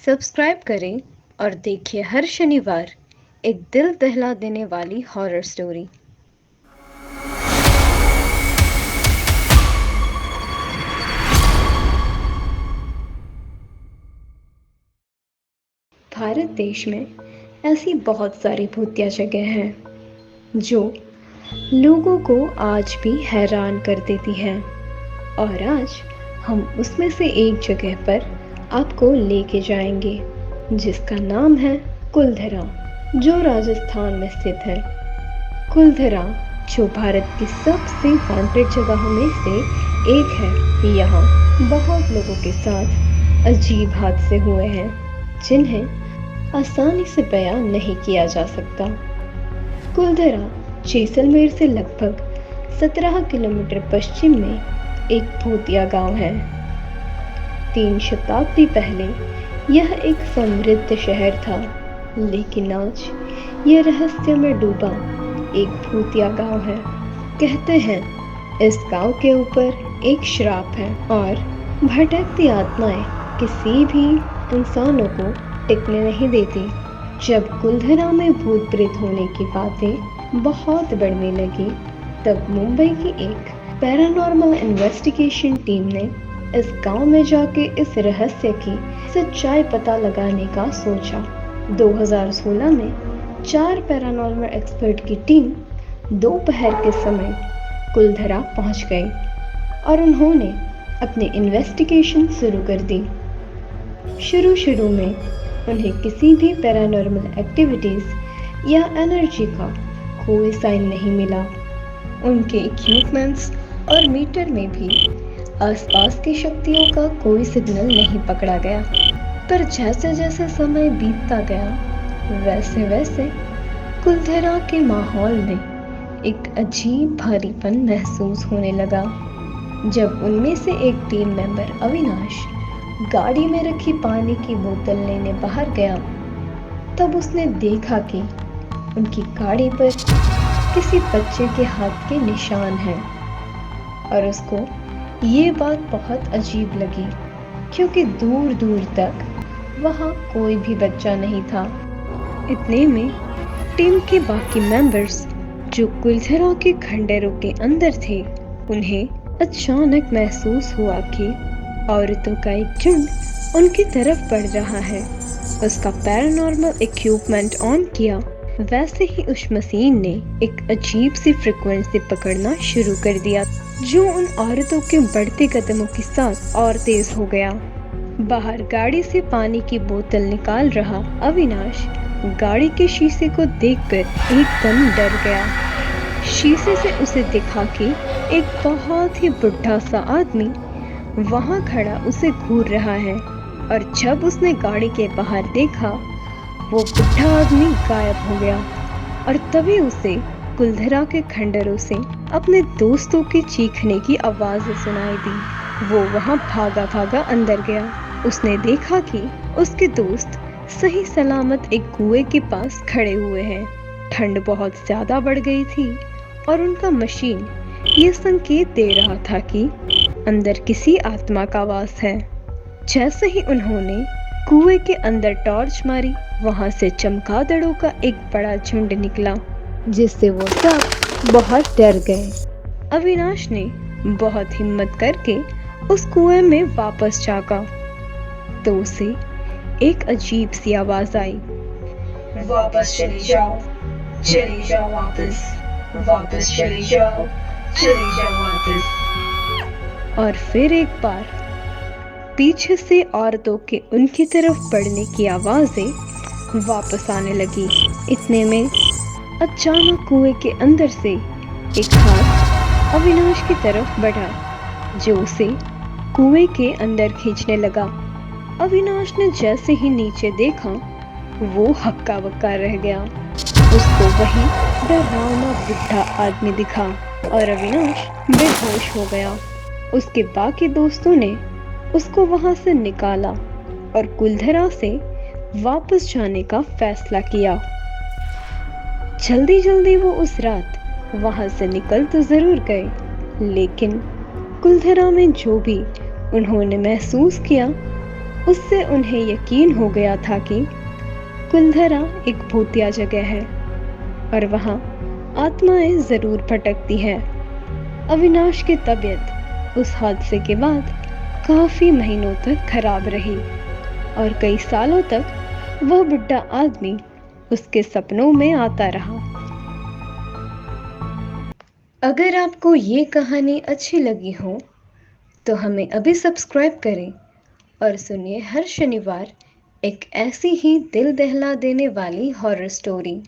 Subscribe करें और देखिए हर शनिवार एक दिल दहला देने वाली हॉरर स्टोरी। भारत देश में ऐसी बहुत सारी भूतिया जगह हैं जो लोगों को आज भी हैरान कर देती हैं। और आज हम उसमें से एक जगह पर आपको लेके जाएंगे जिसका नाम है कुलधरा, जो राजस्थान में स्थित है। कुलधरा जो भारत की सबसे हॉन्टेड जगहों में से एक है। यहाँ बहुत लोगों के साथ अजीब हादसे हुए हैं जिन्हें आसानी से बयान नहीं किया जा सकता। कुलधरा जैसलमेर से लगभग 17 किलोमीटर पश्चिम में एक भूतिया गांव है। 3 शताब्दी पहले यह एक समृद्ध शहर था, लेकिन आज यह रहस्य में डूबा एक भूतिया गांव है। कहते हैं इस गांव के ऊपर एक श्राप है और भटकती आत्माएं किसी भी इंसानों को टिकने नहीं देती। जब कुलधरा में भूत प्रेत होने की बातें बहुत बढ़ने लगी, तब मुंबई की एक पैरानॉर्मल इन्वेस्टिगेशन टीम ने इस गांव में जाके इस रहस्य की सच्चाई पता लगाने का सोचा। 2016 में 4 पैरानॉर्मल एक्सपर्ट की टीम दोपहर के समय कुलधरा पहुंच गई और उन्होंने अपनी इन्वेस्टिगेशन शुरू कर दी। शुरू में उन्हें किसी भी पैरानॉर्मल एक्टिविटीज या एनर्जी का कोई साइन नहीं मिला। उनके इक्विपमेंट्स और मीटर में भी आसपास की शक्तियों का कोई सिग्नल नहीं पकड़ा गया। पर जैसे जैसे समय बीतता गया, वैसे वैसे कुलधरा के माहौल में एक अजीब भारीपन महसूस होने लगा। जब उनमें से एक टीम मेंबर अविनाश गाड़ी में रखी पानी की बोतल लेने बाहर गया, तब उसने देखा कि उनकी गाड़ी पर किसी बच्चे के हाथ के निशान हैं। और उसको ये बात बहुत अजीब लगी, क्योंकि दूर दूर तक वहाँ कोई भी बच्चा नहीं था। इतने में टीम के बाकी मेंबर्स जो कुलधरा के खंडरों के अंदर थे, उन्हें अचानक महसूस हुआ कि औरतों का एक झुंड उनकी तरफ बढ़ रहा है। उसका पैरानॉर्मल इक्विपमेंट ऑन किया, वैसे ही उस मशीन ने एक अजीब सी फ्रीक्वेंसी पकड़ना शुरू कर दिया, जो उन औरतों के बढ़ते कदमों के साथ और तेज हो गया। बाहर गाड़ी से पानी की बोतल निकाल रहा अविनाश गाड़ी के शीशे को देखकर एकदम डर गया। शीशे से उसे दिखा कि एक बहुत ही बुढ़ा सा आदमी वहां खड़ा उसे घूर रहा है। और जब उसने गाड़ी के बाहर देखा, वो बुढ़ा आदमी गायब हो गया। और तभी उसे कुलधरा के खंडरों से अपने दोस्तों के चीखने की आवाज सुनाई दी। वो वहां भागा भागा अंदर गया। उसने देखा कि उसके दोस्त सही सलामत एक कुएं के पास खड़े हुए हैं। ठंड बहुत ज्यादा बढ़ गई थी और उनका मशीन ये संकेत दे रहा था कि अंदर किसी आत्मा का वास है। जैसे ही उन्होंने कुएं के अंदर टॉर्च मारी, वहां से चमगादड़ों का एक बड़ा झुंड निकला, जिससे वो सब बहुत डर गए। अविनाश ने बहुत हिम्मत करके उस कुएं में वापस झांका, तो उसे एक अजीब सी आवाज आई, वापस चली जाओ वापस, वापस चली जाओ वापस। और फिर एक बार पीछे से औरतों के उनकी तरफ बढ़ने की आवाजें वापस आने लगी। इतने में अचानक कुएं के अंदर से एक हाथ अविनाश की तरफ बढ़ा, जो उसे कुएं के अंदर खींचने लगा। अविनाश ने जैसे ही नीचे देखा, वो हक्का बक्का रह गया। उसको वही डरावना बुढ़ा आदमी दिखा और अविनाश बेहोश हो गया। उसके बाकी दोस्तों ने उसको वहां से निकाला और कुलधरा से वापस जाने का फैसला किया। जल्दी जल्दी वो उस रात वहां से निकल तो जरूर गए, लेकिन कुलधरा में जो भी उन्होंने महसूस किया, उससे उन्हें यकीन हो गया था कि कुलधरा एक भूतिया जगह है और वहाँ आत्माएं जरूर भटकती हैं। अविनाश की तबीयत उस हादसे के बाद काफी महीनों तक खराब रही और कई सालों तक वह बुढ़ा आदमी उसके सपनों में आता रहा। अगर आपको ये कहानी अच्छी लगी हो तो हमें अभी सब्सक्राइब करें और सुनिए हर शनिवार एक ऐसी ही दिल दहला देने वाली हॉरर स्टोरी।